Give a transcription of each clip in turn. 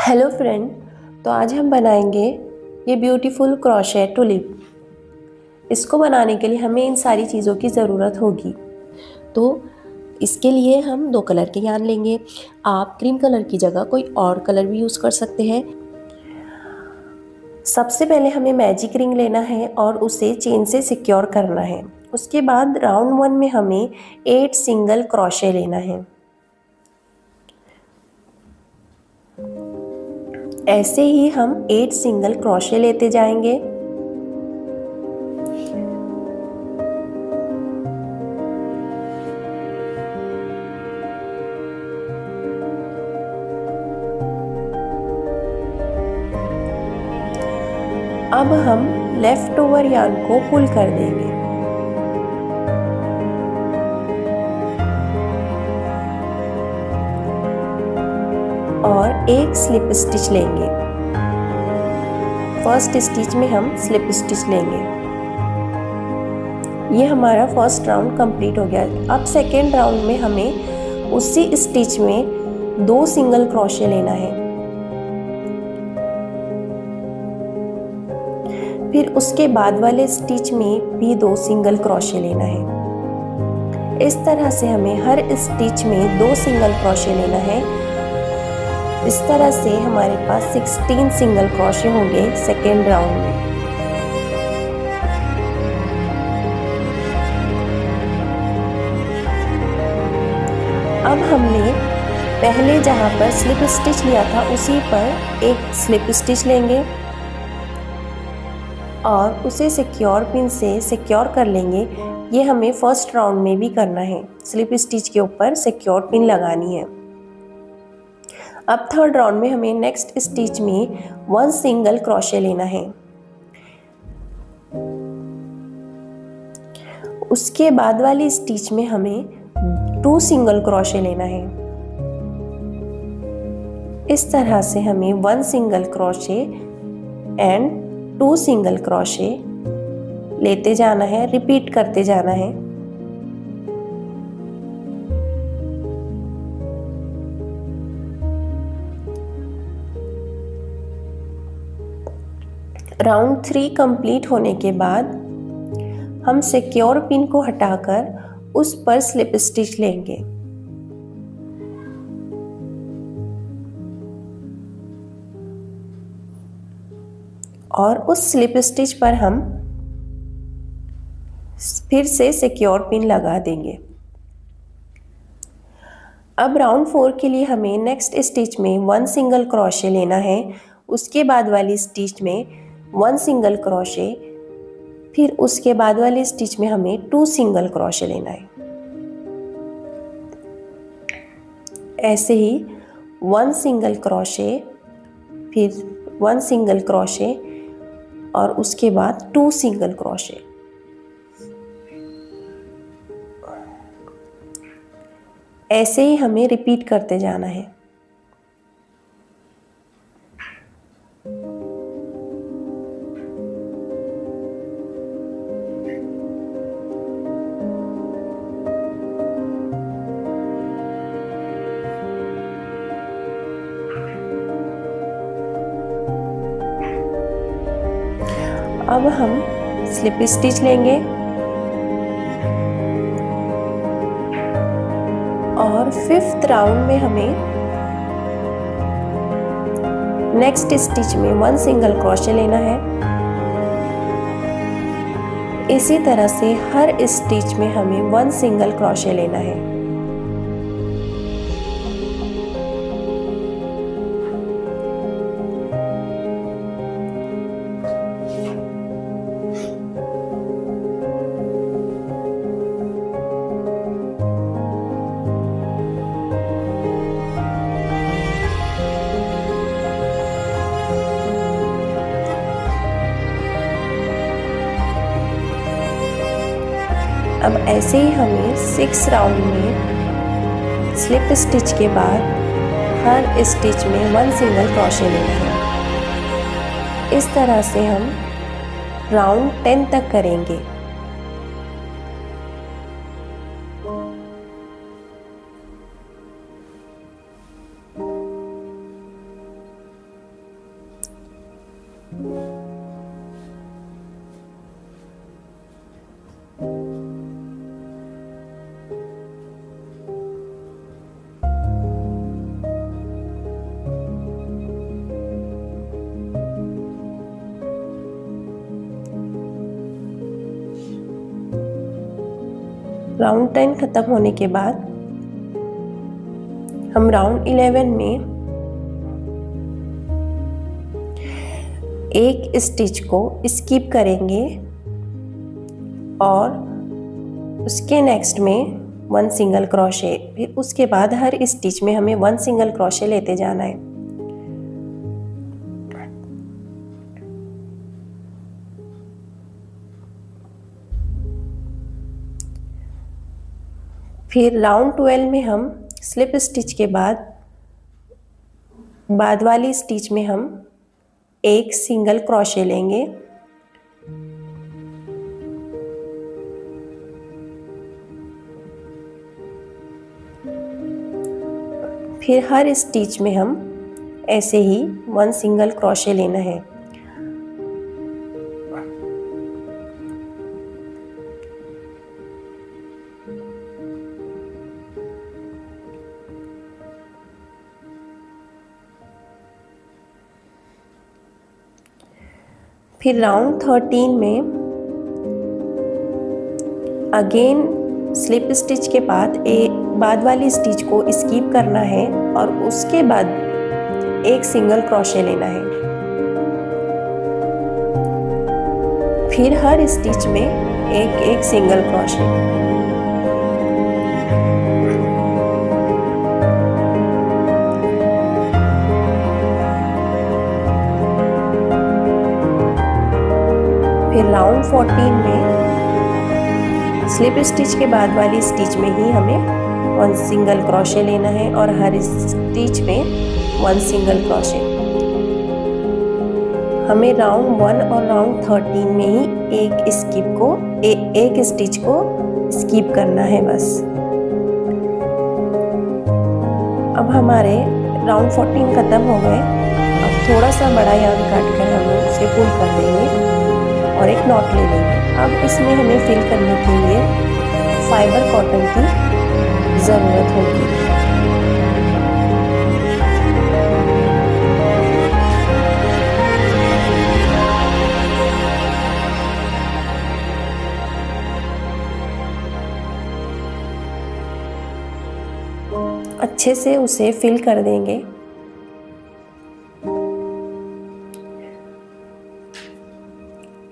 Hello friend. तो आज हम बनाएंगे ये ब्यूटीफुल क्रोशेट टुलिप। इसको बनाने के लिए हमें इन सारी चीज़ों की ज़रूरत होगी। तो इसके लिए हम दो कलर के यार्न लेंगे। आप क्रीम कलर की जगह कोई और कलर भी यूज़ कर सकते हैं। सबसे पहले हमें मैजिक रिंग लेना है और उसे चेन से सिक्योर करना है। उसके बाद राउंड 1 में हमें 8 सिंगल क्रोशे लेना है। ऐसे ही हम 8 सिंगल क्रोशे लेते जाएंगे। अब हम लेफ्ट ओवर यार्न को पुल कर देंगे और एक स्लिप स्टिच लेंगे। फर्स्ट स्टिच में हम स्लिप स्टिच लेंगे। ये हमारा फर्स्ट राउंड कंप्लीट हो गया। अब सेकेंड राउंड में हमें उसी स्टिच में 2 सिंगल क्रोशे लेना है। फिर उसके बाद वाले स्टिच में भी 2 सिंगल क्रोशे लेना है। इस तरह से हमें हर स्टिच में 2 सिंगल क्रोशे लेना है। इस तरह से हमारे पास 16 सिंगल क्रोशे होंगे सेकेंड राउंड में। अब हमने पहले जहाँ पर स्लिप स्टिच लिया था उसी पर एक स्लिप स्टिच लेंगे और उसे सिक्योर पिन से सिक्योर कर लेंगे। ये हमें फर्स्ट राउंड में भी करना है। स्लिप स्टिच के ऊपर सिक्योर पिन लगानी है। अब थर्ड राउंड में हमें नेक्स्ट स्टिच में 1 सिंगल क्रोशे लेना है। उसके बाद वाली स्टिच में हमें 2 सिंगल क्रोशे लेना है। इस तरह से हमें 1 single crochet and 2 single crochet लेते जाना है, रिपीट करते जाना है। राउंड 3 कंप्लीट होने के बाद हम सिक्योर पिन को हटाकर उस पर स्लिप स्टिच लेंगे और उस स्लिप स्टिच पर हम फिर से सिक्योर पिन लगा देंगे। अब राउंड 4 के लिए हमें नेक्स्ट स्टिच में 1 सिंगल क्रोशे लेना है। उसके बाद वाली स्टिच में 1 सिंगल क्रोशे, फिर उसके बाद वाली स्टिच में हमें 2 सिंगल क्रोशे लेना है। ऐसे ही 1 सिंगल क्रोशे, फिर 1 सिंगल क्रोशे और उसके बाद 2 सिंगल क्रोशे। ऐसे ही हमें रिपीट करते जाना है। अब हम स्लिप स्टिच लेंगे और 5th राउंड में हमें नेक्स्ट स्टिच में 1 सिंगल क्रोशे लेना है। इसी तरह से हर स्टिच में हमें 1 सिंगल क्रोशे लेना है। अब ऐसे ही हमें 6 राउंड में स्लिप स्टिच के बाद हर स्टिच में 1 सिंगल क्रोशे लेना है। इस तरह से हम राउंड 10 तक करेंगे। राउंड 10 ख़त्म होने के बाद हम राउंड 11 में एक स्टिच को स्किप करेंगे और उसके नेक्स्ट में 1 सिंगल क्रोशे, फिर उसके बाद हर स्टिच में हमें 1 सिंगल क्रोशे लेते जाना है। फिर राउंड 12 में हम स्लिप स्टिच के बाद वाली स्टिच में हम एक सिंगल क्रोशे लेंगे। फिर हर स्टिच में हम ऐसे ही 1 सिंगल क्रोशे लेना है। फिर राउंड 13 में अगेन स्लिप स्टिच के बाद वाली स्टिच को स्किप करना है और उसके बाद एक सिंगल क्रोशे लेना है। फिर हर स्टिच में एक सिंगल क्रोशे। फिर राउंड 14 में स्लिप स्टिच के बाद वाली स्टिच में ही हमें 1 सिंगल क्रोशे लेना है और हर स्टिच में 1 सिंगल क्रोशे। हमें राउंड 1 और राउंड 13 में ही एक स्टिच को स्किप करना है बस। अब हमारे राउंड 14 ख़त्म हो गए। अब थोड़ा सा बड़ा यार्न काट कर हम उसे पुल कर देंगे और एक नॉट ले लेंगे। अब इसमें हमें फिल करने के लिए फाइबर कॉटन की ज़रूरत होगी। अच्छे से उसे फिल कर देंगे।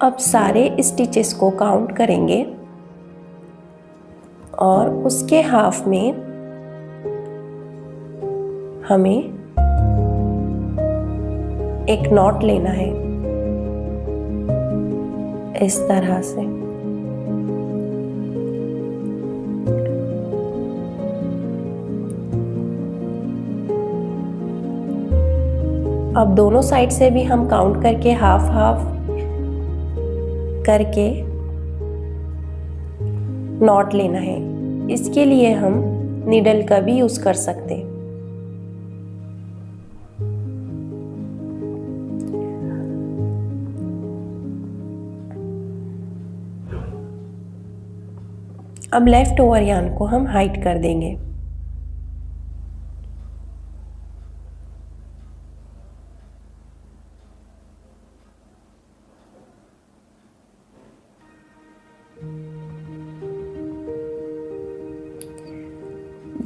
अब सारे स्टिचेस को काउंट करेंगे और उसके हाफ में हमें एक नॉट लेना है इस तरह से। अब दोनों साइड से भी हम काउंट करके हाफ हाफ करके नॉट लेना है। इसके लिए हम नीडल का भी यूज कर सकते हैं। अब लेफ्ट ओवर यार्न को हम हाइड कर देंगे।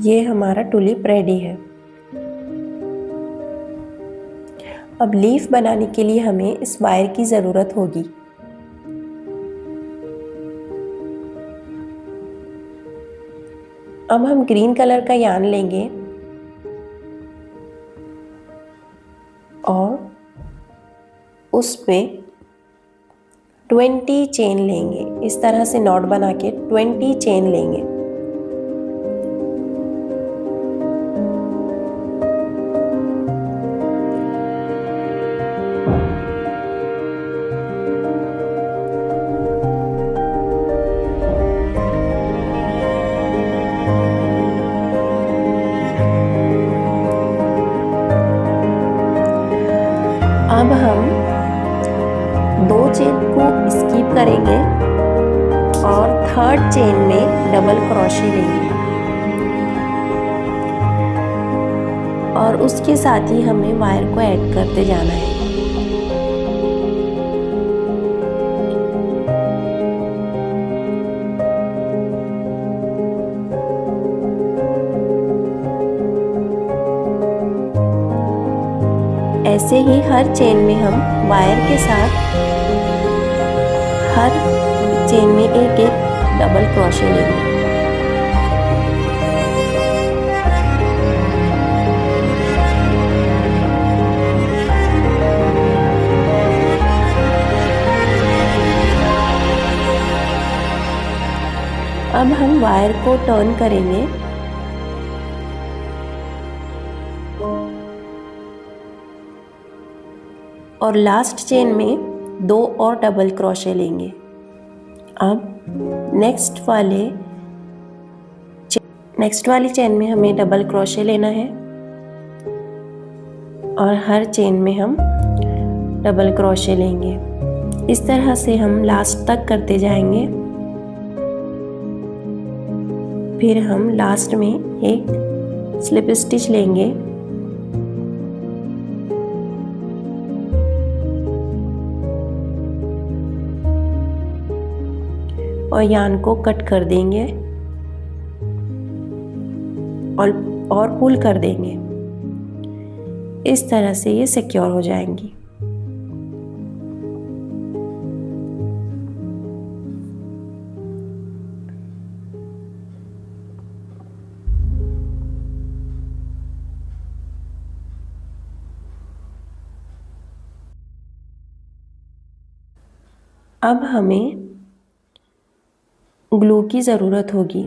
ये हमारा टुलिप रेडी है। अब लीफ बनाने के लिए हमें इस वायर की ज़रूरत होगी। अब हम ग्रीन कलर का यार्न लेंगे और उसमें 20 चेन लेंगे। इस तरह से नॉट बना के 20 चेन लेंगे। अब हम 2 चेन को स्किप करेंगे और 3rd चेन में डबल क्रोशे लेंगे और उसके साथ ही हमें वायर को ऐड करते जाना है। ऐसे ही हर चेन में हम वायर के साथ हर चेन में एक एक डबल क्रोशे लेंगे। अब हम वायर को टर्न करेंगे और लास्ट चेन में 2 और डबल क्रोशे लेंगे। अब नेक्स्ट वाली चेन में हमें डबल क्रोशे लेना है और हर चेन में हम डबल क्रोशे लेंगे। इस तरह से हम लास्ट तक करते जाएंगे। फिर हम लास्ट में एक स्लिप स्टिच लेंगे और यार्न को कट कर देंगे और पुल कर देंगे। इस तरह से ये सिक्योर हो जाएंगी। अब हमें ग्लू की ज़रूरत होगी।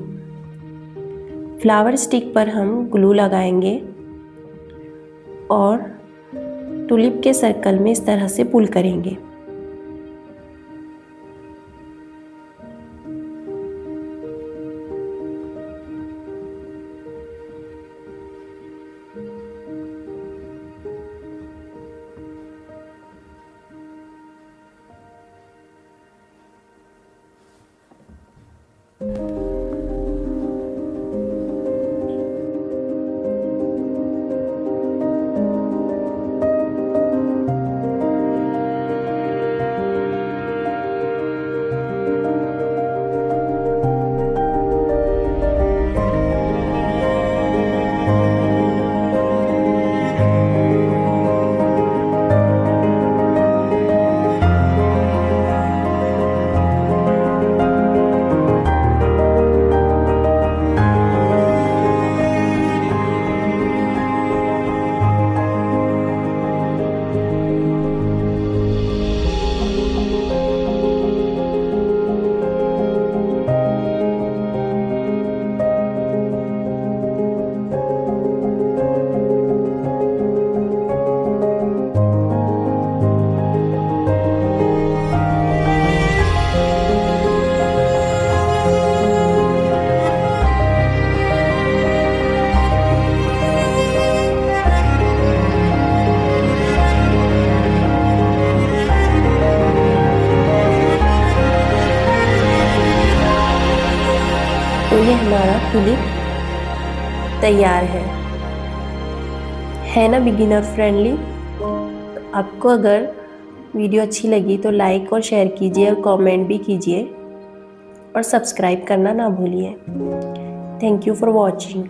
फ्लावर स्टिक पर हम ग्लू लगाएंगे और टुलिप के सर्कल में इस तरह से पुल करेंगे। तो ये हमारा टुलिप तैयार है ना बिगिनर फ्रेंडली। तो आपको अगर वीडियो अच्छी लगी तो लाइक और शेयर कीजिए और कमेंट भी कीजिए और सब्सक्राइब करना ना भूलिए। Thank you for watching.